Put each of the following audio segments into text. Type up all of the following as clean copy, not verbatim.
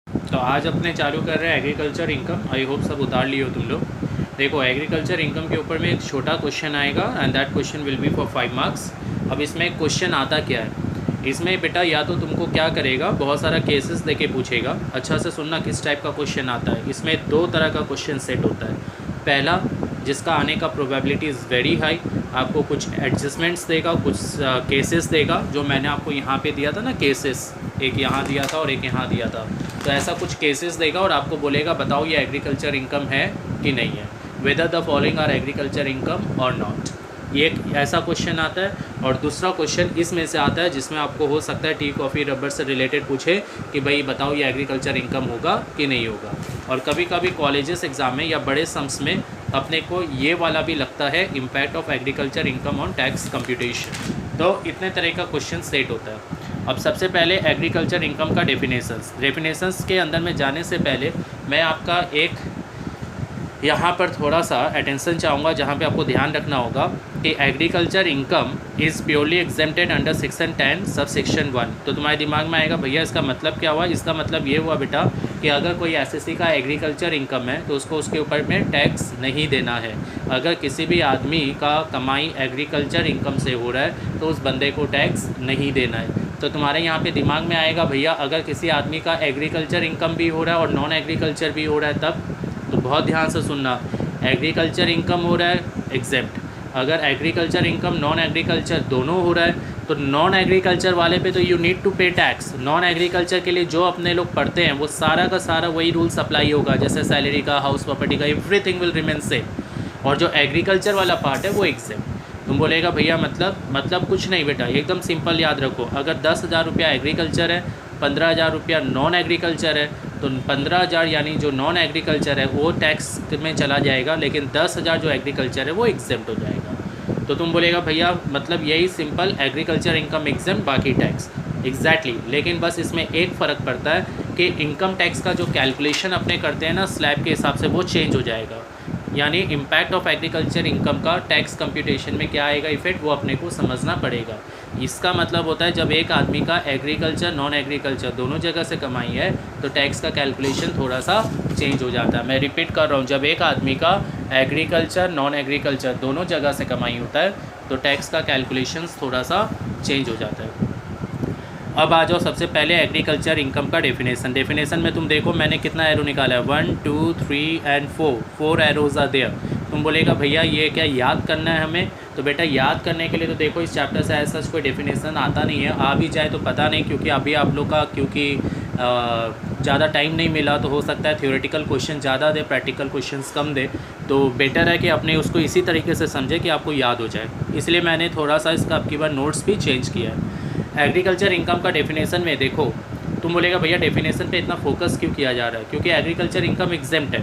तो आज अपने चालू कर रहे हैं एग्रीकल्चर इनकम। आई होप सब उतार लिए हो तुम लोग। देखो, एग्रीकल्चर इनकम के ऊपर में एक छोटा क्वेश्चन आएगा and that question will be for 5 marks. अब इसमें एक क्वेश्चन आता क्या है, इसमें बेटा या तो तुमको क्या करेगा, बहुत सारा केसेस देके पूछेगा। अच्छा से सुनना किस टाइप का क्वेश्चन आता है। इसमें दो तरह का क्वेश्चन सेट होता है। पहला, जिसका आने का प्रोबेबिलिटी इज़ वेरी हाई, आपको कुछ एडजस्टमेंट्स देगा, कुछ केसेस देगा, जो मैंने आपको यहाँ पे दिया था ना केसेस, एक यहाँ दिया था और एक यहाँ दिया था। तो ऐसा कुछ केसेस देगा और आपको बोलेगा बताओ ये एग्रीकल्चर इनकम है कि नहीं है, whether the following are agriculture income और नॉट। ये एक ऐसा क्वेश्चन आता है। और दूसरा क्वेश्चन इसमें से आता है जिसमें आपको हो सकता है टी कॉफ़ी रबर से रिलेटेड पूछे कि भाई बताओ ये एग्रीकल्चर इनकम होगा कि नहीं होगा। और कभी कभी कॉलेजेस एग्ज़ाम में या बड़े सम्स में अपने को ये वाला भी लगता है, impact of agriculture income on tax computation. तो इतने तरह का क्वेश्चन सेट होता है। अब सबसे पहले एग्रीकल्चर इनकम का डेफिनेशंस के अंदर में जाने से पहले मैं आपका एक यहाँ पर थोड़ा सा अटेंशन चाहूँगा, जहाँ पे आपको ध्यान रखना होगा कि agriculture income is purely exempted under section 10 sub section 1। तो तुम्हारे दिमाग में आएगा भैया इसका मतलब क्या हुआ। इसका मतलब ये हुआ बेटा कि अगर कोई एसएससी का एग्रीकल्चर इनकम है तो उसको उसके ऊपर में टैक्स नहीं देना है। अगर किसी भी आदमी का कमाई एग्रीकल्चर इनकम से हो रहा है तो उस बंदे को टैक्स नहीं देना है। तो तुम्हारे यहाँ पे दिमाग में आएगा भैया अगर किसी आदमी का एग्रीकल्चर इनकम भी हो रहा है और नॉन एग्रीकल्चर भी हो रहा है तब। तो बहुत ध्यान से सुनना, एग्रीकल्चर इनकम हो रहा है एग्जेम्प्ट, अगर एग्रीकल्चर इनकम नॉन एग्रीकल्चर दोनों हो रहा है तो नॉन एग्रीकल्चर वाले पे तो यू नीड टू पे टैक्स। नॉन एग्रीकल्चर के लिए जो अपने लोग पढ़ते हैं वो सारा का सारा वही रूल्स अप्लाई होगा, जैसे सैलरी का, हाउस प्रॉपर्टी का, एवरीथिंग विल रिमेन सेम। और जो एग्रीकल्चर वाला पार्ट है वो एग्जेम्प्ट। तुम बोलेगा भैया मतलब कुछ नहीं बेटा, एकदम सिंपल याद रखो। अगर 10,000 रुपया एग्रीकल्चर है, 15,000 रुपया नॉन एग्रीकल्चर है, तो 15,000 यानी जो नॉन एग्रीकल्चर है वो टैक्स में चला जाएगा, लेकिन 10,000 जो एग्रीकल्चर है वो एग्जेम्प्ट हो जाएगा। तो तुम बोलेगा भैया मतलब यही सिंपल, एग्रीकल्चर इनकम एग्जेम्प्ट बाकी टैक्स। एग्जैक्टली लेकिन बस इसमें एक फ़र्क पड़ता है कि इनकम टैक्स का जो कैलकुलेशन अपने करते हैं ना स्लैब के हिसाब से, वो चेंज हो जाएगा। यानी इम्पैक्ट ऑफ एग्रीकल्चर इनकम का टैक्स कंप्यूटेशन में क्या आएगा इफेक्ट, वो अपने को समझना पड़ेगा। इसका मतलब होता है जब एक आदमी का एग्रीकल्चर नॉन एग्रीकल्चर दोनों जगह से कमाई है तो टैक्स का कैलकुलेशन थोड़ा सा चेंज हो जाता है। मैं रिपीट कर रहा हूँ, जब एक आदमी का एग्रीकल्चर नॉन एग्रीकल्चर दोनों जगह से कमाई होता है तो टैक्स का कैलकुलेशन थोड़ा सा चेंज हो जाता है। अब आ जाओ सबसे पहले एग्रीकल्चर इनकम का डेफिनेशन में तुम देखो मैंने कितना एरो निकाला है, 1 2 3 एंड 4 एरोज आर देयर। तुम बोलेगा भैया ये क्या याद करना है हमें, तो बेटा याद करने के लिए तो देखो इस चैप्टर से ऐसा कोई डेफिनेशन आता नहीं है, आ भी जाए तो पता नहीं, क्योंकि अभी आप लोग का ज़्यादा टाइम नहीं मिला तो हो सकता है थ्योरेटिकल क्वेश्चन ज़्यादा दे, प्रैक्टिकल क्वेश्चंस कम दे। तो बेटर है कि अपने उसको इसी तरीके से समझे कि आपको याद हो जाए, इसलिए मैंने थोड़ा सा इसका अब की बार नोट्स भी चेंज किया है। एग्रीकल्चर इनकम का डेफिनेशन में देखो, तुम बोलेगा भैया डेफिनेशन पे इतना फोकस क्यों किया जा रहा है, क्योंकि एग्रीकल्चर इनकम एग्जेम्प्ट है।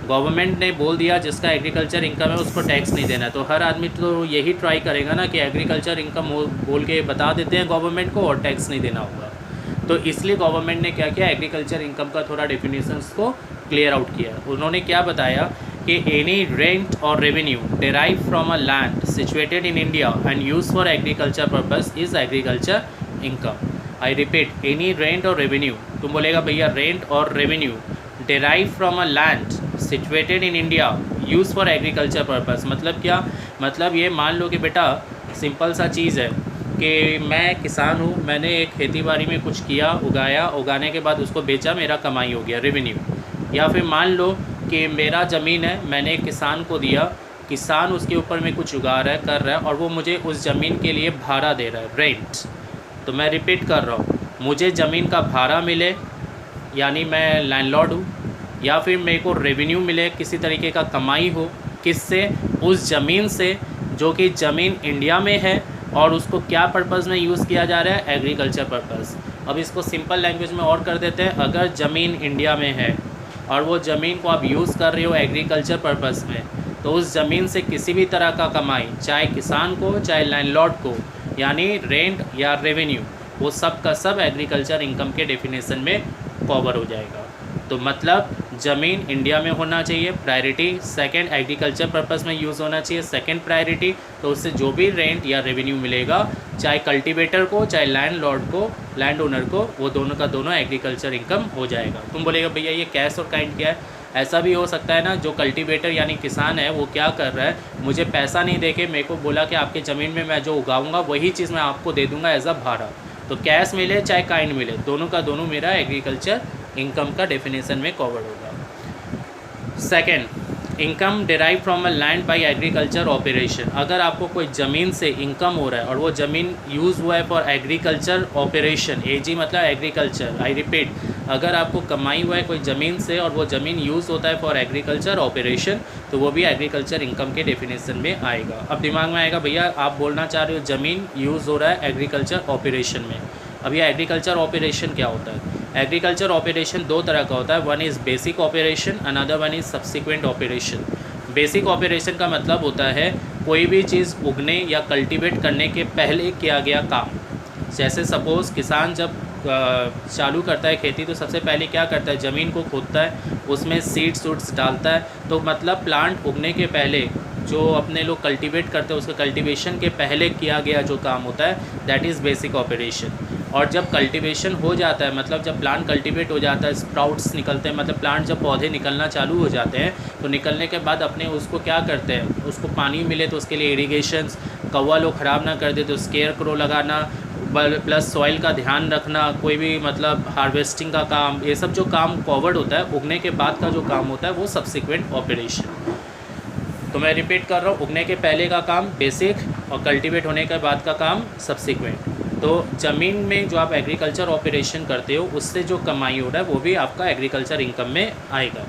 गवर्नमेंट ने बोल दिया जिसका एग्रीकल्चर इनकम है उसको टैक्स नहीं देना है, तो हर आदमी तो यही ट्राई करेगा ना कि एग्रीकल्चर इनकम बोल के बता देते हैं गवर्नमेंट को और टैक्स नहीं देना होगा। तो इसलिए गवर्नमेंट ने क्या किया, एग्रीकल्चर इनकम का थोड़ा डेफिनेशंस को क्लियर आउट किया। उन्होंने क्या बताया कि एनी रेंट और revenue derive from a land situated in India and use for agriculture purpose is agriculture income. I repeat, any rent और रेवेन्यू। तुम बोलेगा भैया रेंट और revenue derive from a land situated in India use for agriculture purpose मतलब क्या, मतलब ये मान लो कि बेटा सिंपल सा चीज़ है कि मैं किसान हूँ, मैंने एक खेती बाड़ी में कुछ किया, उगाया, उगाने के बाद उसको बेचा, मेरा कमाई हो गया रेवेन्यू। या फिर मान लो कि मेरा ज़मीन है, मैंने एक किसान को दिया, किसान उसके ऊपर में कुछ उगा रहा है, कर रहा है और वो मुझे उस ज़मीन के लिए भाड़ा दे रहा है, रेंट। तो मैं रिपीट कर रहा हूँ, मुझे ज़मीन का भाड़ा मिले यानी मैं लैंडलॉर्ड हूँ, या फिर मेरे को रेवेन्यू मिले, किसी तरीके का कमाई हो, किससे, उस ज़मीन से जो कि ज़मीन इंडिया में है और उसको क्या पर्पज़ में यूज़ किया जा रहा है, एग्रीकल्चर पर्पज़। अब इसको सिंपल लैंग्वेज में और कर देते हैं, अगर ज़मीन इंडिया में है और वो ज़मीन को आप यूज़ कर रहे हो एग्रीकल्चर पर्पज़ में, तो उस ज़मीन से किसी भी तरह का कमाई, चाहे किसान को चाहे लैंडलॉर्ड को, यानी रेंट या रेवेन्यू, वो सब का सब एग्रीकल्चर इनकम के डेफिनेशन में कवर हो जाएगा। तो मतलब ज़मीन इंडिया में होना चाहिए, प्रायोरिटी। सेकंड, एग्रीकल्चर पर्पस में यूज़ होना चाहिए, सेकंड प्रायोरिटी। तो उससे जो भी रेंट या रेवेन्यू मिलेगा, चाहे कल्टीवेटर को चाहे लैंडलॉर्ड को, लैंड ओनर को, वो दोनों का दोनों एग्रीकल्चर इनकम हो जाएगा। तुम बोलेगा भैया ये कैश और काइंड क्या है? ऐसा भी हो सकता है ना, जो कल्टीवेटर यानी किसान है वो क्या कर रहा है, मुझे पैसा नहीं दे के मेरे को बोला कि आपके ज़मीन में मैं जो उगाऊंगा वही चीज़ मैं आपको दे दूंगा एज अ भाड़ा। तो कैश मिले चाहे काइंड मिले, दोनों का दोनों मेरा एग्रीकल्चर इनकम का डेफिनेशन में कवर्ड होगा। Second, income derive from a land bye agriculture operation. अगर आपको कोई ज़मीन से इनकम हो रहा है और वो ज़मीन यूज़ हुआ है फॉर एग्रीकल्चर ऑपरेशन, एजी मतलब एग्रीकल्चर, आई रिपीट, अगर आपको कमाई हुआ है कोई ज़मीन से और वो ज़मीन यूज़ होता है फॉर एग्रीकल्चर ऑपरेशन, तो वो भी एग्रीकल्चर इनकम के डेफिनेशन में आएगा। अब दिमाग में आएगा भैया आप बोलना चाह रहे हो ज़मीन यूज़ हो रहा है एग्रीकल्चर ऑपरेशन में। अब ये एग्रीकल्चर ऑपरेशन क्या होता है? एग्रीकल्चर ऑपरेशन दो तरह का होता है, one is basic operation, another one is subsequent operation. Basic operation का मतलब होता है कोई भी चीज़ उगने या कल्टीवेट करने के पहले किया गया काम। जैसे सपोज़ किसान जब चालू करता है खेती, तो सबसे पहले क्या करता है, ज़मीन को खोदता है, उसमें सीड्स उड्स डालता है। तो मतलब प्लांट उगने के पहले जो अपने लोग कल्टीवेट करते हैं, उसके कल्टीवेशन के पहले किया गया जो काम होता है, दैट इज़ बेसिक ऑपरेशन। और जब कल्टीवेशन हो जाता है, मतलब जब प्लांट कल्टीवेट हो जाता है, स्प्राउट्स निकलते हैं, मतलब प्लांट जब पौधे निकलना चालू हो जाते हैं, तो निकलने के बाद अपने उसको क्या करते हैं, उसको पानी मिले तो उसके लिए इरीगेशंस, कौवा लोग ख़राब ना कर दे तो स्केयर क्रो लगाना, प्लस सॉइल का ध्यान रखना, कोई भी मतलब हार्वेस्टिंग का काम, ये सब जो काम कवर्ड होता है, उगने के बाद का जो काम होता है वो सब्सिक्वेंट ऑपरेशन। तो मैं रिपीट कर रहा हूँ, उगने के पहले का काम बेसिक और कल्टीवेट होने के बाद का काम सब्सिक्वेंट। तो ज़मीन में जो आप एग्रीकल्चर ऑपरेशन करते हो उससे जो कमाई हो रहा है वो भी आपका एग्रीकल्चर इनकम में आएगा।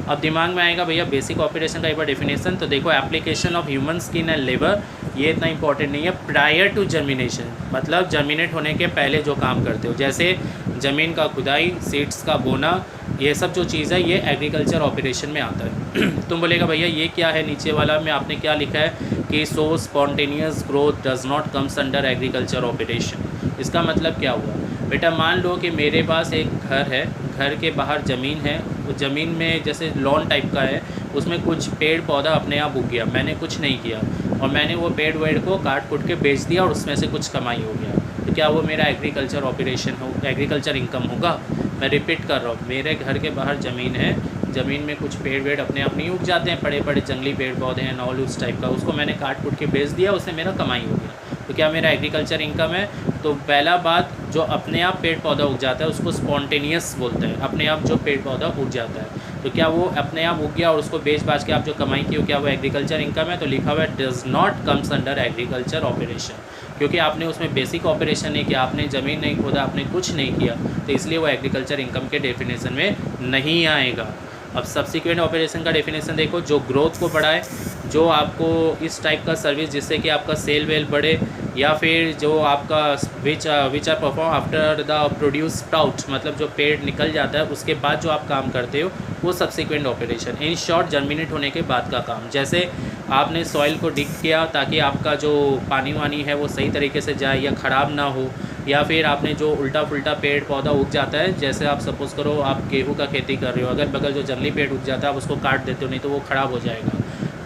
अब दिमाग में आएगा भैया बेसिक ऑपरेशन का एक बार डेफिनेशन, तो देखो application of human skin and labour, ये इतना इंपॉर्टेंट नहीं है। प्रायर टू जर्मिनेशन मतलब जर्मिनेट होने के पहले जो काम करते हो, जैसे ज़मीन का खुदाई, सीड्स का बोना, ये सब जो चीज़ है ये एग्रीकल्चर ऑपरेशन में आता है। तुम बोलेगा भैया ये क्या है नीचे वाला में आपने क्या लिखा है कि so spontaneous growth does not comes under agriculture operation. इसका मतलब क्या हुआ बेटा, मान लो कि मेरे पास एक घर है, घर के बाहर ज़मीन है, उस ज़मीन में जैसे लॉन टाइप का है, उसमें कुछ पेड़ पौधा अपने आप उग गया, मैंने कुछ नहीं किया, और मैंने वो पेड़ वेड़ को काट कुट के बेच दिया और उसमें से कुछ कमाई हो गया, तो क्या वो मेरा एग्रीकल्चर ऑपरेशन हो, एग्रीकल्चर इनकम होगा? मैं रिपीट कर रहा हूँ, मेरे घर के बाहर ज़मीन है, ज़मीन में कुछ पेड़ वेड़ अपने आप नहीं उग जाते हैं, बड़े बड़े जंगली पेड़ पौधे हैं, नॉल उस टाइप का, उसको मैंने काट कुट के बेच दिया, उससे मेरा कमाई हो गया, तो क्या मेरा एग्रीकल्चर इनकम है? तो पहला बात, जो अपने आप पेड़ पौधा उग जाता है उसको स्पॉन्टेनियस बोलते हैं, अपने आप जो पेड़ पौधा उग जाता है, तो क्या वो अपने आप उग गया और उसको बेच बाच के आप जो कमाई की हो, क्या वो एग्रीकल्चर इनकम है? तो लिखा हुआ है does not comes under agriculture operation, क्योंकि आपने उसमें बेसिक ऑपरेशन नहीं किया, आपने ज़मीन नहीं खोदा, आपने कुछ नहीं किया, तो इसलिए वो एग्रीकल्चर इनकम के डेफिनेशन में नहीं आएगा। अब सब्सिक्वेंट ऑपरेशन का डेफिनेशन देखो, जो ग्रोथ को बढ़ाए, जो आपको इस टाइप का सर्विस जिससे कि आपका सेल वेल बढ़े, या फिर जो आपका which are perform after the produce sprout, मतलब जो पेड़ निकल जाता है उसके बाद जो आप काम करते हो वो subsequent operation. In short germinate होने के बाद का काम, जैसे आपने सॉइल को डिग किया ताकि आपका जो पानी वानी है वो सही तरीके से जाए या ख़राब ना हो, या फिर आपने जो उल्टा फुल्टा पेड़ पौधा उग जाता है, जैसे आप सपोज़ करो आप गेहूं का खेती कर रहे हो, अगर बगल जो जंगली पेड़ उग जाता है आप उसको काट देते हो, नहीं तो वो ख़राब हो जाएगा,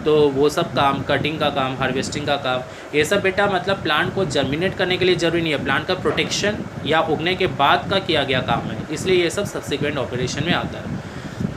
तो वो सब काम, कटिंग का काम, हार्वेस्टिंग का काम, ये सब बेटा मतलब प्लांट को जर्मिनेट करने के लिए ज़रूरी नहीं है, प्लांट का प्रोटेक्शन या उगने के बाद का किया गया काम है, इसलिए ये सब सब्सिक्वेंट ऑपरेशन में आता है।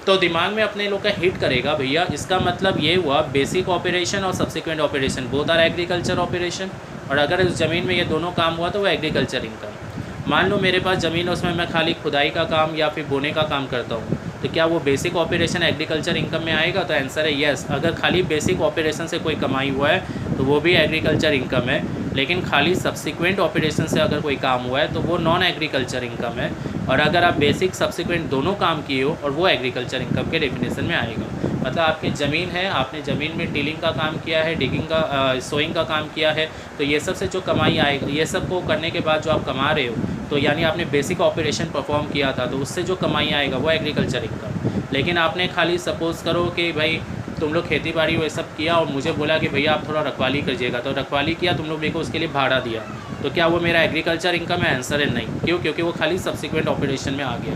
तो दिमाग में अपने लोग का हिट करेगा भैया, इसका मतलब ये हुआ बेसिक ऑपरेशन और subsequent operation both are agriculture operation, और अगर इस ज़मीन में ये दोनों काम हुआ तो वो एग्रीकल्चर इनकम। मान लो मेरे पास ज़मीन है, उसमें मैं खाली खुदाई का काम या फिर बोने का काम करता हूँ, तो क्या वो बेसिक ऑपरेशन एग्रीकल्चर इनकम में आएगा? तो आंसर है येस। अगर खाली बेसिक ऑपरेशन से कोई कमाई हुआ है तो वो भी एग्रीकल्चर इनकम है, लेकिन खाली सब्सिक्वेंट ऑपरेशन से अगर कोई काम हुआ है तो वो नॉन एग्रीकल्चर इनकम है, और अगर आप बेसिक सब्सिक्वेंट दोनों काम किए हो और वो एग्रीकल्चर इनकम के डेफिनेशन में आएगा। मतलब आपकी ज़मीन है, आपने ज़मीन में टिलिंग का काम किया है, डिगिंग का सोइंग का काम किया है, तो ये सब से जो कमाई आएगा, ये सब को करने के बाद जो आप कमा रहे हो, तो यानी आपने बेसिक ऑपरेशन परफॉर्म किया था, तो उससे जो कमाई आएगा वो एग्रीकल्चर इनकम। लेकिन आपने खाली सपोज़ करो कि भाई तुम लोग खेती बाड़ी वो सब किया और मुझे बोला कि भैया आप थोड़ा रखवाली करिएगा, तो रखवाली किया, तुम लोग मेरे को उसके लिए भाड़ा दिया, तो क्या वो मेरा एग्रीकल्चर इनकम है? आंसर है नहीं। क्यों? क्योंकि वो खाली सब्सिक्वेंट ऑपरेशन में आ गया।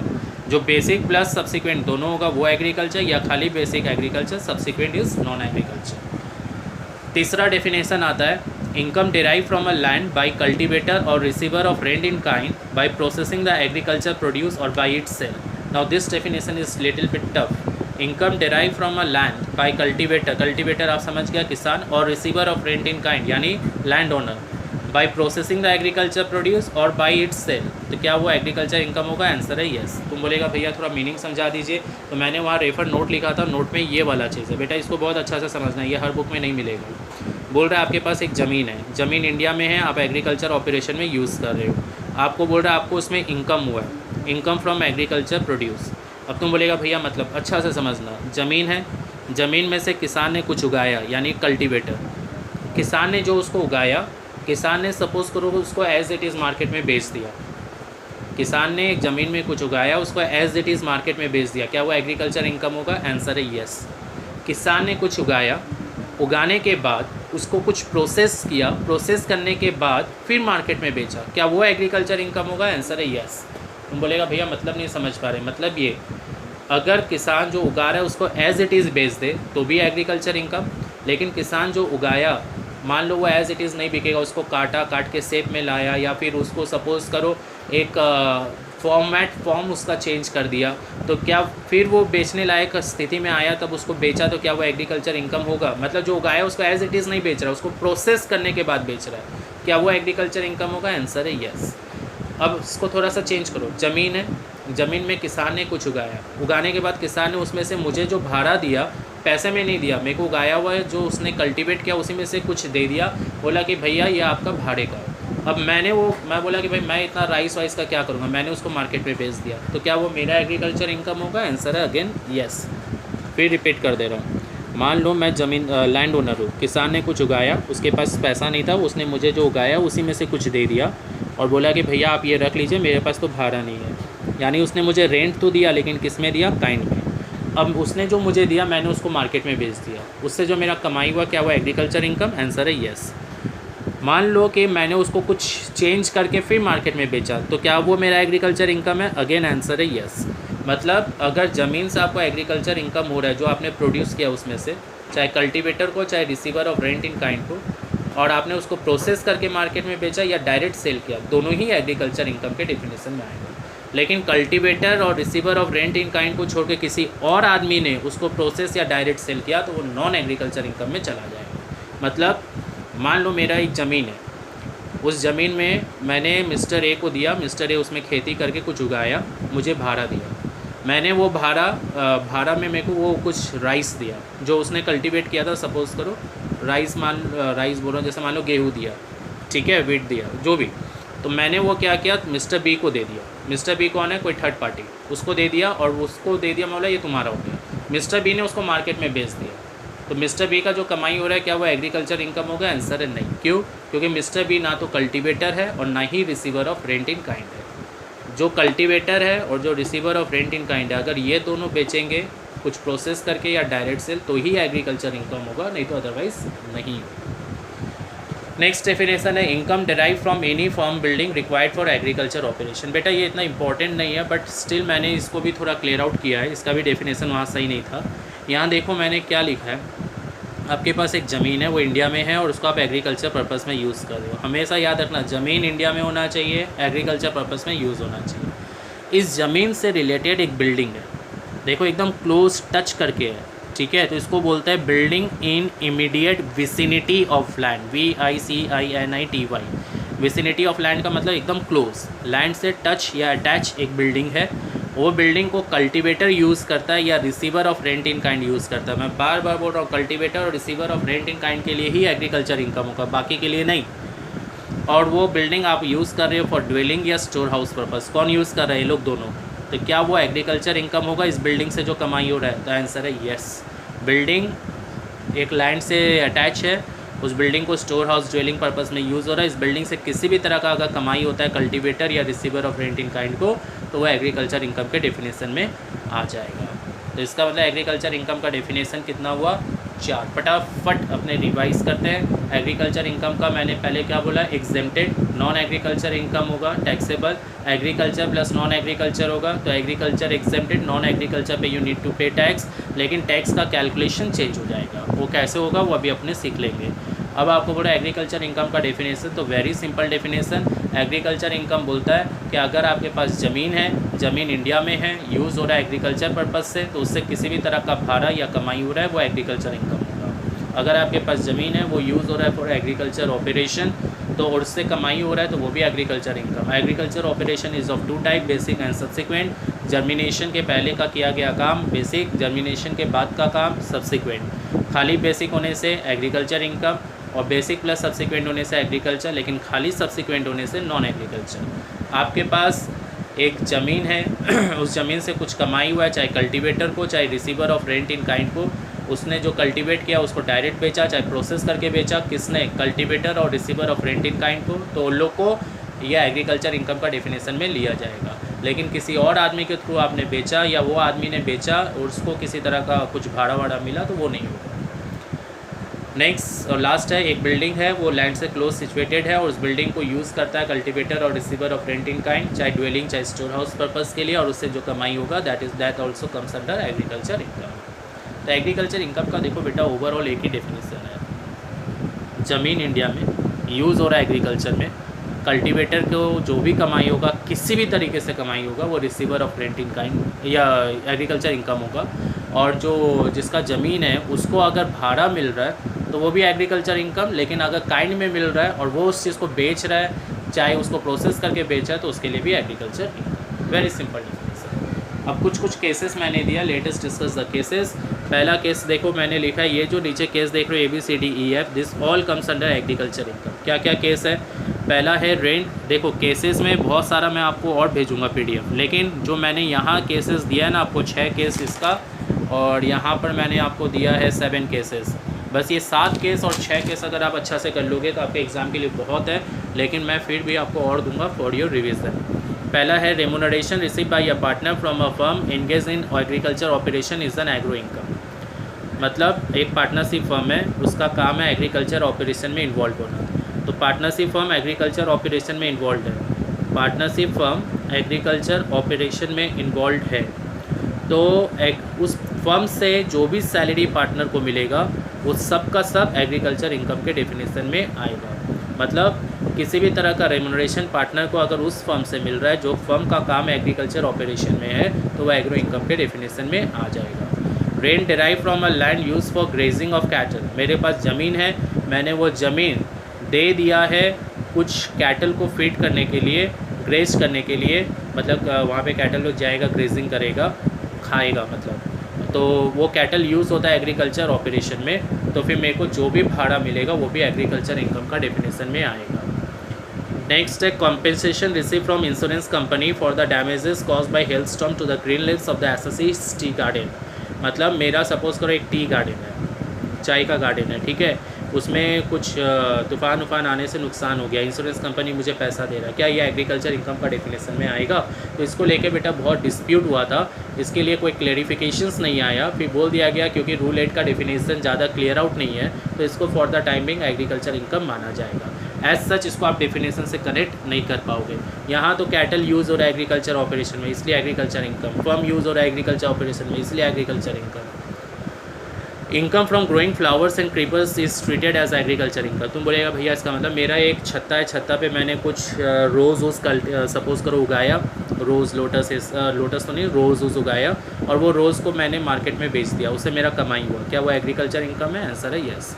जो बेसिक प्लस सब्सिक्वेंट दोनों होगा वो एग्रीकल्चर, या खाली basic agriculture, subsequent is non agriculture. तीसरा डेफिनेशन आता है income derive from a land by cultivator or receiver of rent in kind by processing the agriculture produce or by its sale. Now this definition is little bit tough. Income derive from a land by cultivator, cultivator आप समझ गया किसान, और receiver of rent in kind यानी land owner, by processing the agriculture produce or by its sale. तो क्या वो agriculture income होगा? आंसर है येस। तुम बोलेगा भैया थोड़ा मीनिंग समझा दीजिए, तो मैंने वहाँ रेफर नोट लिखा था, नोट में ये वाला चीज़ है बेटा, इसको बहुत अच्छा से समझना है, ये हर बुक में नहीं मिलेगा। बोल रहा है आपके पास एक ज़मीन है, ज़मीन इंडिया में है, आप एग्रीकल्चर ऑपरेशन में यूज़ कर रहे हो, आपको बोल रहा है आपको उसमें इनकम हुआ है, इनकम फ्रॉम एग्रीकल्चर प्रोड्यूस। अब तुम बोलेगा भैया मतलब अच्छा से समझना, ज़मीन है, ज़मीन में से किसान ने कुछ उगाया यानी कल्टीवेटर, किसान ने जो उसको उगाया, किसान ने सपोज़ करो उसको एज इट इज़ मार्केट में बेच दिया, किसान ने एक ज़मीन में कुछ उगाया उसको एज इट इज़ मार्केट में बेच दिया, क्या वो एग्रीकल्चर इनकम होगा? आंसर है येस। किसान ने कुछ उगाया, उगाने के बाद उसको कुछ प्रोसेस किया, प्रोसेस करने के बाद फिर मार्केट में बेचा, क्या वो एग्रीकल्चर इनकम होगा? आंसर है यस। तुम बोलेगा भैया मतलब नहीं समझ पा रहे, मतलब ये अगर किसान जो उगा रहा है उसको एज इट इज़ बेच दे तो भी एग्रीकल्चर इनकम, लेकिन किसान जो उगाया मान लो वो एज इट इज़ नहीं बिकेगा, उसको काट के शेप में लाया, या फिर उसको सपोज़ करो एक फॉर्म उसका चेंज कर दिया, तो क्या फिर वो बेचने लायक स्थिति में आया तब उसको बेचा, तो क्या वो एग्रीकल्चर इनकम होगा? मतलब जो उगाया उसको एज इट इज़ नहीं बेच रहा, उसको प्रोसेस करने के बाद बेच रहा है, क्या वो एग्रीकल्चर इनकम होगा? आंसर है यस। अब इसको थोड़ा सा चेंज करो, ज़मीन है, ज़मीन में किसान ने कुछ उगाया, उगाने के बाद किसान ने उसमें से मुझे जो भाड़ा दिया पैसे में नहीं दिया, मेरे को उगाया हुआ है जो उसने कल्टीवेट किया उसी में से कुछ दे दिया, बोला कि भैया ये आपका भाड़े का है। अब मैं बोला कि भाई मैं इतना राइस वाइस का क्या करूँगा, मैंने उसको मार्केट में बेच दिया, तो क्या वो मेरा एग्रीकल्चर इनकम होगा? आंसर है अगेन यस। फिर रिपीट कर दे रहा हूँ, मान लो मैं ज़मीन लैंड ओनर हूँ, किसान ने कुछ उगाया, उसके पास पैसा नहीं था, उसने मुझे जो उगाया उसी में से कुछ दे दिया और बोला कि भैया आप ये रख लीजिए, मेरे पास तो भाड़ा नहीं है, यानी उसने मुझे रेंट तो दिया लेकिन किस में दिया? काइंड में। अब उसने जो मुझे दिया मैंने उसको मार्केट में बेच दिया, उससे जो मेरा कमाई हुआ क्या हुआ? Agriculture income. आंसर है यस। मान लो कि मैंने उसको कुछ चेंज करके फिर मार्केट में बेचा, तो क्या वो मेरा एग्रीकल्चर इनकम है? अगेन आंसर है यस। मतलब अगर ज़मीन से आपको एग्रीकल्चर इनकम हो रहा है जो आपने प्रोड्यूस किया उसमें से, चाहे कल्टीवेटर को चाहे receiver of rent in kind को, और आपने उसको प्रोसेस करके मार्केट में बेचा या डायरेक्ट सेल किया, दोनों ही एग्रीकल्चर इनकम के डेफिनेशन में आएगा। लेकिन कल्टीवेटर और receiver of rent in kind को छोड़ के किसी और आदमी ने उसको प्रोसेस या डायरेक्ट सेल किया तो वो नॉन एग्रीकल्चर इनकम में चला जाएगा। मतलब मान लो मेरा एक ज़मीन है, उस ज़मीन में मैंने मिस्टर ए को दिया, मिस्टर ए उसमें खेती करके कुछ उगाया, मुझे भाड़ा दिया, मैंने वो भाड़ा में मेरे को वो कुछ राइस दिया जो उसने कल्टीवेट किया था, सपोज़ करो राइस बोल रहा हूँ, जैसे मान लो गेहूँ दिया, ठीक है, वीट दिया, जो भी, तो मैंने वो क्या किया, मिस्टर बी को दे दिया। मिस्टर बी कौन है? कोई थर्ड पार्टी, उसको दे दिया और उसको दे दिया, बोला ये तुम्हारा हो गया। मिस्टर बी ने उसको मार्केट में बेच दिया, तो मिस्टर बी का जो कमाई हो रहा है क्या वो एग्रीकल्चर इनकम होगा? आंसर है नहीं। क्यों? क्योंकि मिस्टर बी ना तो कल्टीवेटर है और ना ही receiver of rent in kind है। जो कल्टीवेटर है और जो receiver of rent in kind है, अगर ये दोनों बेचेंगे कुछ प्रोसेस करके या डायरेक्ट सेल तो ही एग्रीकल्चर इनकम होगा, नहीं तो अदरवाइज नहीं। नेक्स्ट डेफिनेशन है income derive from any form building required for agriculture operation. बेटा ये इतना इंपॉर्टेंट नहीं है, बट स्टिल मैंने इसको भी थोड़ा क्लियर आउट किया है, इसका भी डेफिनेशन वहाँ सही नहीं था। यहाँ देखो मैंने क्या लिखा है, आपके पास एक ज़मीन है, वो इंडिया में है और उसको आप एग्रीकल्चर पर्पस में यूज़ कर रहे हो। हमेशा याद रखना, ज़मीन इंडिया में होना चाहिए, एग्रीकल्चर पर्पस में यूज़ होना चाहिए। इस ज़मीन से रिलेटेड एक बिल्डिंग है, देखो एकदम क्लोज टच करके है, ठीक है, तो इसको बोलते हैं building in immediate vicinity of land, VICINITY। Vicinity of land का मतलब एकदम क्लोज, लैंड से टच या अटैच एक बिल्डिंग है, वो बिल्डिंग को कल्टीवेटर यूज़ करता है या receiver of rent in kind use करता है। मैं बार बार बोल रहा हूँ, कल्टीवेटर और receiver of rent in kind के लिए ही एग्रीकल्चर इनकम होगा, बाकी के लिए नहीं। और वो बिल्डिंग आप यूज़ कर रहे हो फॉर ड्वेलिंग या स्टोर हाउस पर्पस, कौन यूज़ कर रहे हैं? ये लोग दोनों। तो क्या वो एग्रीकल्चर इनकम होगा इस बिल्डिंग से जो कमाई हो रहा है? तो आंसर है येस। बिल्डिंग एक लैंड से अटैच है, उस बिल्डिंग को स्टोर हाउस ड्वेलिंग पर्पस में यूज़ हो रहा है, इस बिल्डिंग से किसी भी तरह का अगर कमाई होता है कल्टीवेटर या receiver of rent in kind को, तो वह एग्रीकल्चर इनकम के डेफिनेशन में आ जाएगा। तो इसका मतलब एग्रीकल्चर इनकम का डेफिनेशन कितना हुआ? 4। फटाफट अपने रिवाइज करते हैं। एग्रीकल्चर इनकम का मैंने पहले क्या बोला, एग्जेम्प्टेड। नॉन एग्रीकल्चर इनकम होगा taxable. Agriculture plus non agriculture होगा तो एग्रीकल्चर एग्जेम्प्टेड, नॉन एग्रीकल्चर पे यू नीड टू पे टैक्स। लेकिन टैक्स का कैलकुलेशन चेंज हो जाएगा, वो कैसे होगा वो अभी अपने सीख लेंगे। अब आपको बोला एग्रीकल्चर इनकम का डेफिनेशन, तो very simple definition. Agriculture income बोलता है कि अगर आपके पास ज़मीन है, ज़मीन इंडिया में है, यूज़ हो रहा है एग्रीकल्चर पर्पज़ से, तो उससे किसी भी तरह का भाड़ा या कमाई हो रहा है वो एग्रीकल्चर इनकम होगा। अगर आपके पास ज़मीन है, वो यूज़ हो रहा है फॉर एग्रीकल्चर ऑपरेशन, तो और उससे कमाई हो रहा है तो वो भी agriculture income. Agriculture operation is of 2 type, basic and subsequent. Germination के पहले का किया गया काम बेसिक, जर्मिनेशन के बाद का काम सब्सिक्वेंट। खाली बेसिक होने से एग्रीकल्चर इनकम और बेसिक प्लस सब्सिक्वेंट होने से एग्रीकल्चर, लेकिन खाली सब्सिक्वेंट होने से नॉन एग्रीकल्चर। आपके पास एक ज़मीन है उस ज़मीन से कुछ कमाई हुआ है, चाहे कल्टीवेटर को, चाहे receiver of rent in kind को। उसने जो कल्टीवेट किया उसको डायरेक्ट बेचा, चाहे प्रोसेस करके बेचा, किसने, कल्टीवेटर और receiver of rent in kind को, तो उन लोग को यह एग्रीकल्चर इनकम का डेफिनेशन में लिया जाएगा। लेकिन किसी और आदमी के थ्रू आपने बेचा या वो आदमी ने बेचा और उसको किसी तरह का कुछ भाड़ा वाड़ा मिला तो वो नहीं होगा। नेक्स्ट और लास्ट है, एक बिल्डिंग है, वो लैंड से क्लोज सिचुएटेड है और उस बिल्डिंग को यूज़ करता है कल्टीवेटर और receiver of rent in kind, चाहे ड्वेलिंग चाहे स्टोर हाउस पर्पज़ के लिए, और उससे जो कमाई होगा that also comes under agriculture income. तो एग्रीकल्चर इनकम का देखो बेटा ओवरऑल एक ही डेफिनेशन है। ज़मीन इंडिया में यूज़ हो रहा है एग्रीकल्चर में, कल्टीवेटर को जो भी कमाई होगा, किसी भी तरीके से कमाई होगा, वो receiver of rent in kind या एग्रीकल्चर इनकम होगा। और जो जिसका ज़मीन है उसको अगर भाड़ा मिल रहा है तो वो भी एग्रीकल्चर इनकम, लेकिन अगर काइंड में मिल रहा है और वो उस चीज़ को बेच रहा है, चाहे उसको प्रोसेस करके बेचा है, तो उसके लिए भी agriculture income. Very simple difference. अब कुछ केसेस मैंने दिया, लेटेस्ट डिस्कस द केसेस। पहला केस देखो मैंने लिखा है, ये जो नीचे केस देख रहे हो ABCDEF, this all comes under agriculture income. क्या क्या केस है? पहला है रेंट। देखो केसेस में बहुत सारा मैं आपको और भेजूंगा PDF, लेकिन जो मैंने यहाँ केसेस दिया है ना आपको 6 केस इसका, और यहाँ पर मैंने आपको दिया है 7 केसेस। बस ये 7 केस और 6 केस अगर आप अच्छा से कर लोगे तो आपके एग्ज़ाम के लिए बहुत है, लेकिन मैं फिर भी आपको और दूंगा फॉर योर रिविज़न। पहला है remuneration receive by a partner from a firm engage in agriculture operation is an agro income. मतलब एक पार्टनरशिप फर्म है, उसका काम है एग्रीकल्चर ऑपरेशन में इन्वॉल्व होना। तो पार्टनरशिप फर्म एग्रीकल्चर ऑपरेशन में इन्वॉल्व है, पार्टनरशिप फर्म एग्रीकल्चर ऑपरेशन में इन्वॉल्व है, तो उस फर्म से जो भी सैलरी पार्टनर को मिलेगा वो सब का सब एग्रीकल्चर इनकम के डेफिनेशन में आएगा। मतलब किसी भी तरह का रेमुनरेशन पार्टनर को अगर उस फर्म से मिल रहा है जो फर्म का काम एग्रीकल्चर ऑपरेशन में है, तो वह एग्रो इनकम के डेफिनेशन में आ जाएगा। Rent derive from a land use for grazing of cattle. मेरे पास ज़मीन है, मैंने वो ज़मीन दे दिया है कुछ कैटल को फीड करने के लिए, ग्रेज करने के लिए, मतलब वहाँ पे कैटल लोग जाएगा, ग्रेजिंग करेगा, खाएगा मतलब, तो वो कैटल यूज़ होता है एग्रीकल्चर ऑपरेशन में, तो फिर मेरे को जो भी भाड़ा मिलेगा वो भी एग्रीकल्चर इनकम का डेफिनेशन में आएगा। नेक्स्ट है compensation receive from insurance company for the damages cause by hailstorm to the green leaves of the associates tea garden. मतलब मेरा सपोज करो एक टी गार्डन है, चाय का गार्डन है, ठीक है, उसमें कुछ तूफ़ान उफ़ान आने से नुकसान हो गया, इंश्योरेंस कंपनी मुझे पैसा दे रहा है, क्या ये एग्रीकल्चर इनकम का डेफिनेशन में आएगा? तो इसको लेके बेटा बहुत डिस्प्यूट हुआ था, इसके लिए कोई क्लेरिफिकेशंस नहीं आया, फिर बोल दिया गया क्योंकि रूल 8 का डेफिनेशन ज़्यादा क्लियर आउट नहीं है, तो इसको for the timing agriculture income माना जाएगा। एज सच इसको आप डेफिनेशन से कनेक्ट नहीं कर पाओगे। यहाँ तो कैटल यूज़ हो रहा है एग्रीकल्चर ऑपरेशन में, इसलिए एग्रीकल्चर इनकम, फर्म यूज़ हो रहा है एग्रीकल्चर ऑपरेशन में, इसलिए agriculture income. Income from growing flowers and creepers is treated as agriculture income. तुम बोलेगा भैया इसका मतलब मेरा एक छत्ता है, छत्ता पे मैंने कुछ रोज़ सपोज करो उगाया, रोज़ लोटस तो नहीं, रोज़ उगाया, और वो रोज़ को मैंने मार्केट में बेच दिया, उससे मेरा कमाई हुआ, क्या वो एग्रीकल्चर इनकम है? आंसर है yes.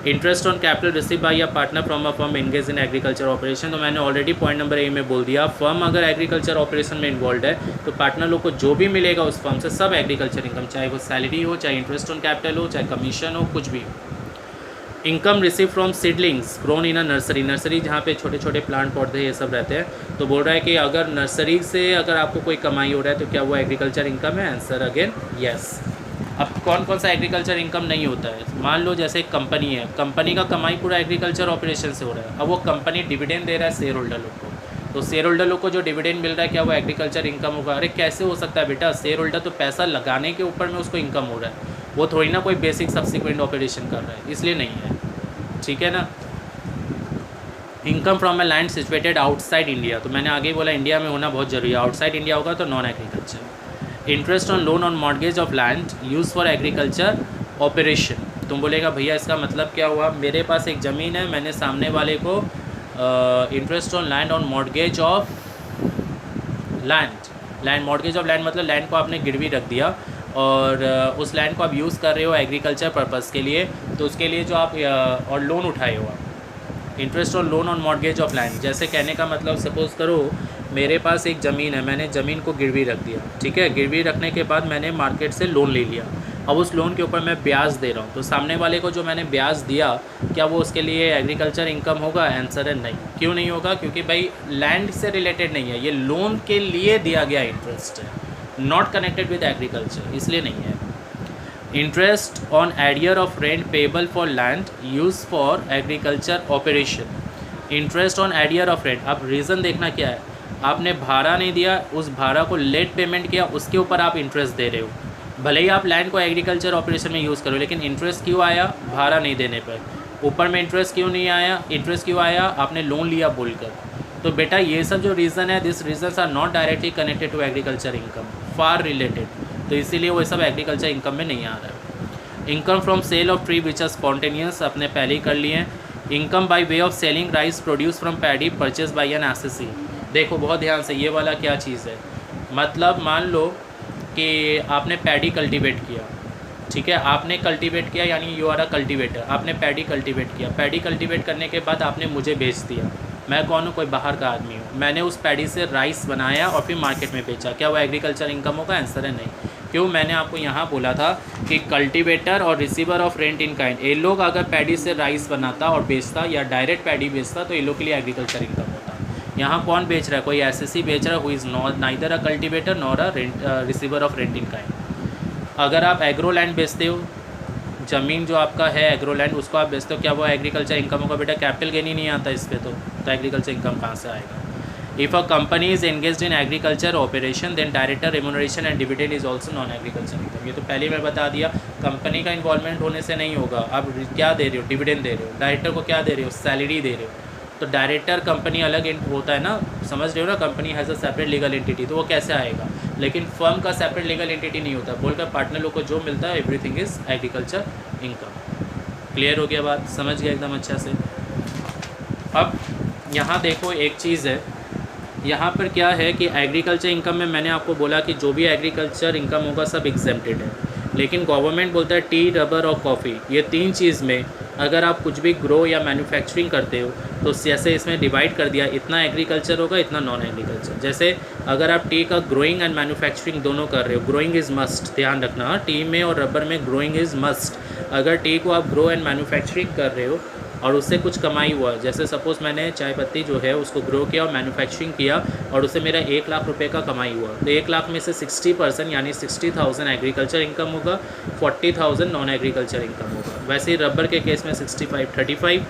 Interest on capital receive by या partner from a firm engage in agriculture operation, तो मैंने ऑलरेडी पॉइंट नंबर ए में बोल दिया, फर्म अगर एग्रीकल्चर ऑपरेशन में इन्वॉल्व है तो पार्टनर लोग को जो भी मिलेगा उस फर्म से सब एग्रीकल्चर इनकम, चाहे वो सैलरी हो, चाहे इंटरेस्ट ऑन कैपिटल हो, चाहे कमीशन हो, कुछ भी हो। Income receive from seedlings grown in a nursery, nursery जहाँ पे छोटे छोटे प्लांट पौधे ये सब रहते हैं, तो बोल रहा है कि अगर नर्सरी से अगर आपको कोई कमाई हो रहा है तो क्या वो एग्रीकल्चर इनकम है? Answer again yes. अब कौन कौन सा एग्रीकल्चर इनकम नहीं होता है? मान लो जैसे एक कंपनी है, कंपनी का कमाई पूरा एग्रीकल्चर ऑपरेशन से हो रहा है, अब वो कंपनी डिविडेंड दे रहा है शेयर होल्डर लोग को, तो शेयर होल्डर लोग को जो डिविडेंड मिल रहा है क्या वो एग्रीकल्चर इनकम होगा? अरे कैसे हो सकता है बेटा, शेयर होल्डर तो पैसा लगाने के ऊपर में उसको इनकम हो रहा है, वो थोड़ी ना कोई बेसिक सब्सिक्वेंट ऑपरेशन कर रहा है, इसलिए नहीं है, ठीक है ना। Income from a land situated outside India, तो मैंने आगे बोला इंडिया में होना बहुत जरूरी है, आउटसाइड इंडिया होगा तो non agriculture. Interest on loan on mortgage of land use for agriculture operation, तुम बोलेगा भैया इसका मतलब क्या हुआ, मेरे पास एक ज़मीन है, मैंने सामने वाले को interest on land on mortgage of land mortgage of land मतलब लैंड को आपने गिरवी रख दिया और उस लैंड को आप यूज़ कर रहे हो एग्रीकल्चर पर्पज़ के लिए, तो उसके लिए जो आप और लोन उठाए हो आप, interest on loan on mortgage of land, जैसे कहने का मतलब सपोज़ करो मेरे पास एक ज़मीन है, मैंने ज़मीन को गिरवी रख दिया, ठीक है, गिरवी रखने के बाद मैंने मार्केट से लोन ले लिया, अब उस लोन के ऊपर मैं ब्याज दे रहा हूँ, तो सामने वाले को जो मैंने ब्याज दिया क्या वो उसके लिए एग्रीकल्चर इनकम होगा? आंसर है नहीं। क्यों नहीं होगा? क्योंकि भाई लैंड से रिलेटेड नहीं है, ये लोन के लिए दिया गया इंटरेस्ट है, नॉट कनेक्टेड विद एग्रीकल्चर, इसलिए नहीं है। Interest on arrear of rent payable for land use for agriculture operation, interest on arrear of rent, अब रीज़न देखना क्या है, आपने भाड़ा नहीं दिया, उस भाड़ा को लेट पेमेंट किया, उसके ऊपर आप इंटरेस्ट दे रहे हो, भले ही आप लैंड को एग्रीकल्चर ऑपरेशन में यूज़ करो, लेकिन इंटरेस्ट क्यों आया? भाड़ा नहीं देने पर। ऊपर में इंटरेस्ट क्यों नहीं आया? इंटरेस्ट क्यों आया? आपने लोन लिया बोलकर। तो बेटा ये सब जो रीज़न है, this reasons are not directly connected to agriculture income, far related, तो इसीलिए वो सब एग्रीकल्चर इनकम में नहीं आ रहा है। Income from sale of tree which are spontaneous, आपने पहले ही कर लिए हैं। Income by way of selling rice produce from paddy purchase by an SSC, देखो बहुत ध्यान से, ये वाला क्या चीज़ है, मतलब मान लो कि आपने पैडी कल्टीवेट किया, ठीक है, आपने कल्टीवेट किया यानी यू आर अ कल्टीवेटर, आपने पैडी कल्टीवेट किया, पैडी कल्टीवेट करने के बाद आपने मुझे बेच दिया, मैं कौन हूँ? कोई बाहर का आदमी हूँ, मैंने उस पैडी से राइस बनाया और फिर मार्केट में बेचा, क्या वो एग्रीकल्चर इनकम होगा? आंसर है नहीं। क्यों? मैंने आपको यहाँ बोला था कि कल्टीवेटर और receiver of rent in kind, ये लोग अगर पैडी से राइस बनाता और बेचता या डायरेक्ट पैडी बेचता तो ये लोग के लिए एग्रीकल्चर इनकम होता। यहाँ कौन बेच रहा है? कोई एसएससी बेच रहा है, who is not neither a cultivator nor a receiver of rent in kind. अगर आप एग्रो लैंड बेचते हो, ज़मीन जो आपका है एग्रो लैंड उसको आप बेचते हो, क्या वो एग्रीकल्चर इनकम होगा? बेटा कैपिटल गेन ही नहीं आता इस पर, तो एग्रीकल्चर इनकम कहाँ से आएगा? If a company is engaged in agriculture operation then director remuneration and dividend is also non agriculture income, ये तो पहले मैं बता दिया, कंपनी का इन्वॉल्वमेंट होने से नहीं होगा। आप क्या दे रहे हो? डिविडेंड दे रहे हो। डायरेक्टर को क्या दे रहे हो? सैलरी दे रहे हो। तो डायरेक्टर कंपनी अलग होता है ना, समझ रहे हो ना, company has a separate legal entity, तो वो कैसे आएगा? लेकिन फर्म का सेपरेट लीगल एंटिटी नहीं होता, बोलकर पार्टनर लोग को जो मिलता है everything is agriculture income. Clear हो गया बात? समझ गया एकदम अच्छा से। अब यहाँ देखो एक चीज़ है, यहाँ पर क्या है कि एग्रीकल्चर इनकम में मैंने आपको बोला कि जो भी एग्रीकल्चर इनकम होगा सब एग्जेम्प्टेड है, लेकिन गवर्नमेंट बोलता है टी, रबर और कॉफ़ी, ये तीन चीज़ में अगर आप कुछ भी ग्रो या मैन्युफैक्चरिंग करते हो तो जैसे इसमें डिवाइड कर दिया, इतना एग्रीकल्चर होगा, इतना नॉन एग्रीकल्चर। जैसे अगर आप टी का ग्रोइंग एंड मैन्युफैक्चरिंग दोनों कर रहे हो, ग्रोइंग इज़ मस्ट, ध्यान रखना, टी में और रबर में ग्रोइंग इज़ मस्ट। अगर टी को आप ग्रो एंड मैन्युफैक्चरिंग कर रहे हो और उससे कुछ कमाई हुआ, जैसे सपोज़ मैंने चाय पत्ती जो है उसको ग्रो किया और मैन्युफैक्चरिंग किया और उससे मेरा 1 लाख रुपए का कमाई हुआ, तो 1 लाख में से 60% यानी 60,000 एग्रीकल्चर इनकम होगा, 40,000 नॉन एग्रीकल्चर इनकम होगा। वैसे ही रबर के केस में 65-35,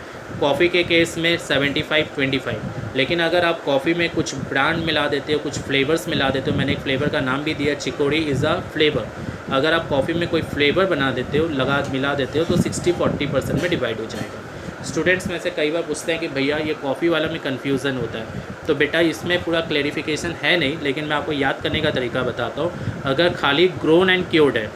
कॉफ़ी के केस में 75-25। लेकिन अगर आप कॉफ़ी में कुछ ब्रांड मिला देते हो, कुछ फ्लेवर्स मिला देते हो, मैंने एक फ्लेवर का नाम भी दिया, चिकोड़ी इज़ अ फ्लेवर, अगर आप कॉफ़ी में कोई फ्लेवर बना देते हो, मिला देते हो, तो 60-40% में डिवाइड हो जाएगा। स्टूडेंट्स में से कई बार पूछते हैं कि भैया ये कॉफ़ी वाला में कन्फ्यूज़न होता है, तो बेटा इसमें पूरा क्लेरिफिकेशन है नहीं, लेकिन मैं आपको याद करने का तरीका बताता हूँ। अगर खाली ग्रोन एंड क्योर्ड है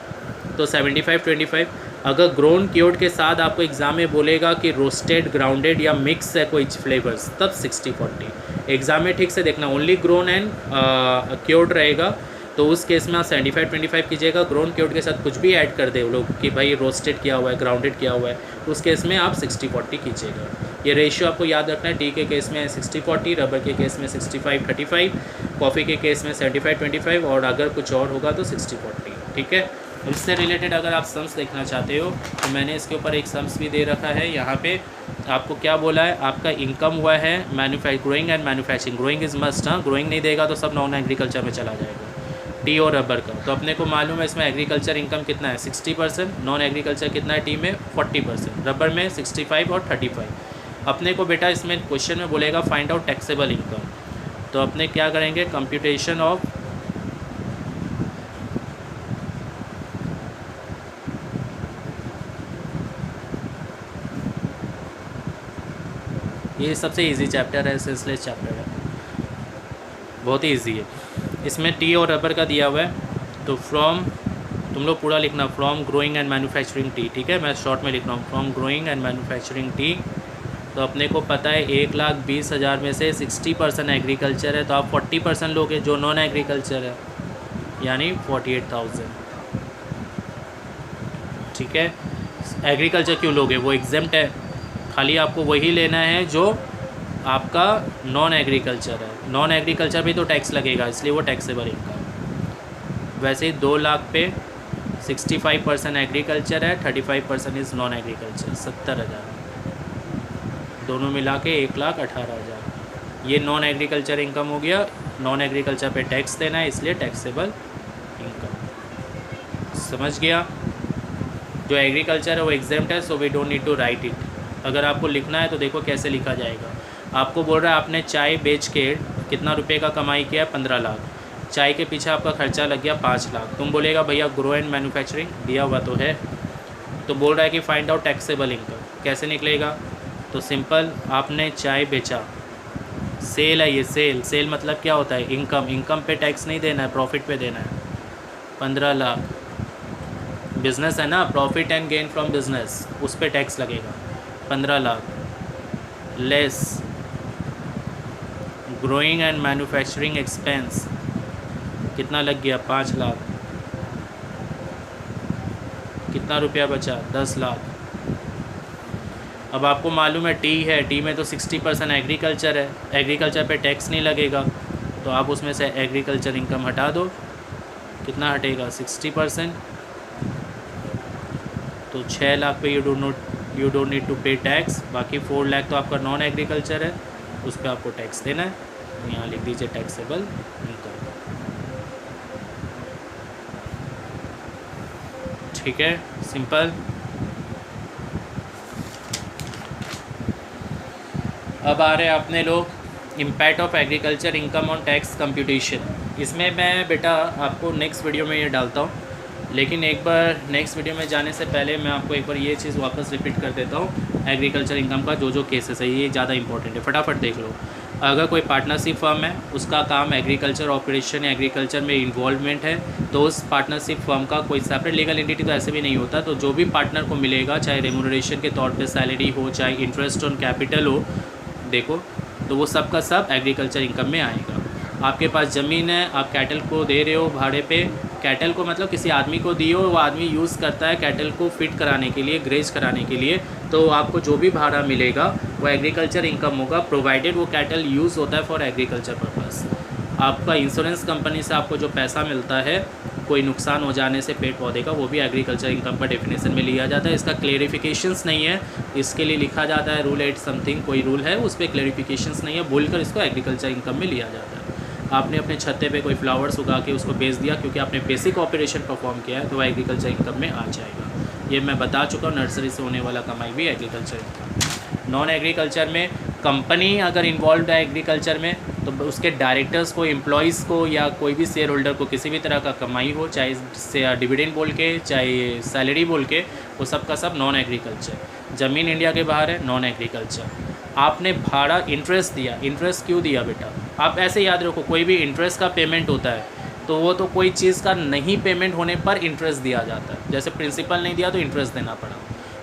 तो 75-25, अगर ग्रोन क्योर्ड के साथ आपको एग्ज़ाम में बोलेगा कि रोस्टेड, ग्राउंडेड या मिक्स है कोई फ्लेवर्स, तब 60-40। एग्ज़ाम में ठीक से देखना, ओनली ग्रोन एंड क्योर्ड रहेगा तो उस केस में आप 75-25 कीजिएगा। ग्रोन क्योर्ड के साथ कुछ भी ऐड कर दे वो लोग कि भाई रोस्टेड किया हुआ है, ग्राउंडेड किया हुआ है, उस केस में आप 60-40 कीजिएगा। ये रेशियो आपको याद रखना है। टी के केस में 60-40, रबर के केस में 65-35, कॉफ़ी के केस में 75-25 और अगर कुछ और होगा तो 60-40। ठीक है, इससे रिलेटेड अगर आप सम्स देखना चाहते हो तो मैंने इसके ऊपर एक सम्स भी दे रखा है। यहाँ पे आपको क्या बोला है, आपका इनकम हुआ है growing and manufacturing, growing is must, हाँ, ग्रोइंग नहीं देगा तो सब नॉन एग्रीकल्चर में चला जाएगा, टी और रबर का। तो अपने को मालूम है इसमें एग्रीकल्चर इनकम कितना है, 60%, नॉन एग्रीकल्चर कितना है, टी में 40%, रबर में 65 और 35। अपने को बेटा इसमें क्वेश्चन में बोलेगा फाइंड आउट टैक्सेबल इनकम, तो अपने क्या करेंगे, कंप्यूटेशन ऑफ ये सबसे इजी चैप्टर है, सेंसलेस चैप्टर है, बहुत ही ईजी है। इसमें टी और रबर का दिया हुआ है, तो फ्रॉम तुम लोग पूरा लिखना, from growing and manufacturing T, ठीक है, मैं शॉर्ट में लिख रहा हूँ, from growing and manufacturing T. तो अपने को पता है 1,20,000 में से 60% एग्रीकल्चर है, तो आप 40% लोगे जो नॉन एग्रीकल्चर है, यानी 48,000, ठीक है। एग्रीकल्चर क्यों लोगे, वो एग्जेम्प्ट है, खाली आपको वही लेना है जो आपका नॉन एग्रीकल्चर है। नॉन एग्रीकल्चर भी तो टैक्स लगेगा, इसलिए वो टैक्सेबल इनकम। वैसे ही 2 लाख पे 65% एग्रीकल्चर है, 35% इज़ नॉन एग्रीकल्चर, 70,000, दोनों मिला के 1,18,000। ये नॉन एग्रीकल्चर इनकम हो गया। नॉन एग्रीकल्चर पे टैक्स देना है, इसलिए टैक्सेबल इनकम। समझ गया। जो एग्रीकल्चर है वो एग्जेम्प्ट है, so we don't need to write it. अगर आपको लिखना है तो देखो कैसे लिखा जाएगा। आपको बोल रहा है आपने चाय बेच के कितना रुपए का कमाई किया है, 15 लाख। चाय के पीछे आपका खर्चा लग गया 5 लाख। तुम बोलेगा भैया ग्रो एंड मैन्युफैक्चरिंग दिया हुआ तो है, तो बोल रहा है कि फाइंड आउट टैक्सेबल इनकम, कैसे निकलेगा। तो सिंपल, आपने चाय बेचा, सेल है ये, सेल मतलब क्या होता है, इनकम। इनकम पे टैक्स नहीं देना है, प्रॉफिट पे देना है। 15 लाख बिज़नेस है ना, profit and gain from business, उस पे टैक्स लगेगा। 15 lakh less growing and manufacturing expense, कितना लग गया, 5 लाख। कितना रुपया बचा, 10 लाख। अब आपको मालूम है टी है, टी में तो 60% एग्रीकल्चर है, एग्रीकल्चर पे टैक्स नहीं लगेगा, तो आप उसमें से एग्रीकल्चर इनकम हटा दो। कितना हटेगा, 60%। तो 6 लाख पे यू डोंट नीड टू पे टैक्स। बाकी 4 लाख तो आपका नॉन एग्रीकल्चर है, उस पर आपको टैक्स देना है। तो यहाँ लिख दीजिए टैक्सेबल इनकम, ठीक है, सिंपल। अब आ रहे हैं अपने लोग impact of agriculture income on tax computation. इसमें मैं बेटा आपको नेक्स्ट वीडियो में ये डालता हूँ, लेकिन एक बार नेक्स्ट वीडियो में जाने से पहले मैं आपको एक बार ये चीज़ वापस रिपीट कर देता हूँ। एग्रीकल्चर इनकम का जो केसेस है ये ज़्यादा इंपॉर्टेंट है, फटाफट देख लो। अगर कोई पार्टनरशिप फर्म है, उसका काम एग्रीकल्चर ऑपरेशन या एग्रीकल्चर में इन्वॉल्वमेंट है, तो उस पार्टनरशिप फर्म का कोई सेपरेट लीगल एंटिटी तो ऐसे भी नहीं होता, तो जो भी पार्टनर को मिलेगा, चाहे रेम्यूनरेशन के तौर पे सैलरी हो, चाहे इंटरेस्ट ऑन कैपिटल हो, देखो, तो वो सब का सब एग्रीकल्चर इनकम में आएगा। आपके पास ज़मीन है, आप कैटल को दे रहे हो भाड़े पे, कैटल को मतलब किसी आदमी को दिए हो, वो आदमी यूज़ करता है कैटल को फिट कराने के लिए, ग्रेज कराने के लिए, तो आपको जो भी भाड़ा मिलेगा वो एग्रीकल्चर इनकम होगा, प्रोवाइडेड वो कैटल यूज़ होता है फॉर एग्रीकल्चर पर्पस। आपका इंश्योरेंस कंपनी से आपको जो पैसा मिलता है कोई नुकसान हो जाने से पेड़ पौधे का, वो भी एग्रीकल्चर इनकम का डेफिनेशन में लिया जाता है। इसका क्लेरिफिकेशंस नहीं है, इसके लिए लिखा जाता है रूल 8 समथिंग, कोई रूल है, उस पर क्लेरिफिकेशंस नहीं है, बोलकर इसको एग्रीकल्चर इनकम में लिया जाता है। आपने अपने छत्ते पे कोई फ्लावर्स उगा के उसको बेच दिया क्योंकि आपने बेसिक ऑपरेशन परफॉर्म किया है, तो वह एग्रीकल्चर इनकम में आ जाएगा। ये मैं बता चुका हूँ, नर्सरी से होने वाला कमाई भी एग्रीकल्चर इनकम। नॉन एग्रीकल्चर में कंपनी अगर इन्वॉल्व है एग्रीकल्चर में, तो उसके डायरेक्टर्स को, एम्प्लॉयज़ को या कोई भी शेयर होल्डर को किसी भी तरह का कमाई हो, चाहे से डिविडेंड बोल के, चाहे सैलरी बोल के, वो सब का सब नॉन एग्रीकल्चर। ज़मीन इंडिया के बाहर है, नॉन एग्रीकल्चर। आपने भाड़ा इंटरेस्ट दिया, इंटरेस्ट क्यों दिया बेटा, आप ऐसे याद रखो, कोई भी इंटरेस्ट का पेमेंट होता है तो वो तो कोई चीज़ का नहीं पेमेंट होने पर इंटरेस्ट दिया जाता है। जैसे प्रिंसिपल नहीं दिया तो इंटरेस्ट देना पड़ा,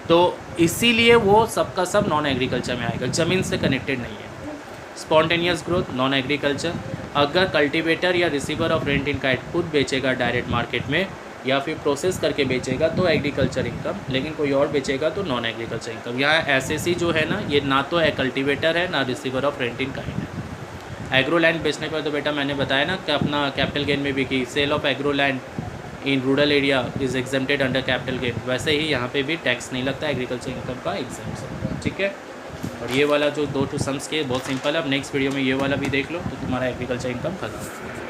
तो इसीलिए वो सबका सब नॉन एग्रीकल्चर में आएगा, ज़मीन से कनेक्टेड नहीं है। Spontaneous growth non agriculture. अगर कल्टीवेटर या receiver of rent in kind खुद बेचेगा डायरेक्ट मार्केट में या फिर प्रोसेस करके बेचेगा तो एग्रीकल्चर इनकम, लेकिन कोई और बेचेगा तो नॉन एग्रीकल्चर इनकम। यहाँ एसएससी जो है ना, ये ना तो कल्टीवेटर है ना receiver of rent in kind है। एग्रो लैंड बेचने पर तो बेटा मैंने बताया ना कि अपना कैपिटल गेन में भी की, sale of agro land in rural area is exempted under capital gain. वैसे ही यहाँ पे भी टैक्स नहीं लगता, एग्रीकल्चर इनकम का एग्जाम्पशन, ठीक है। और ये वाला जो 2 टू सम्स के बहुत सिंपल है। अब नेक्स्ट वीडियो में ये वाला भी देख लो तो तुम्हारा एग्रीकल्चर इनकम खत्म।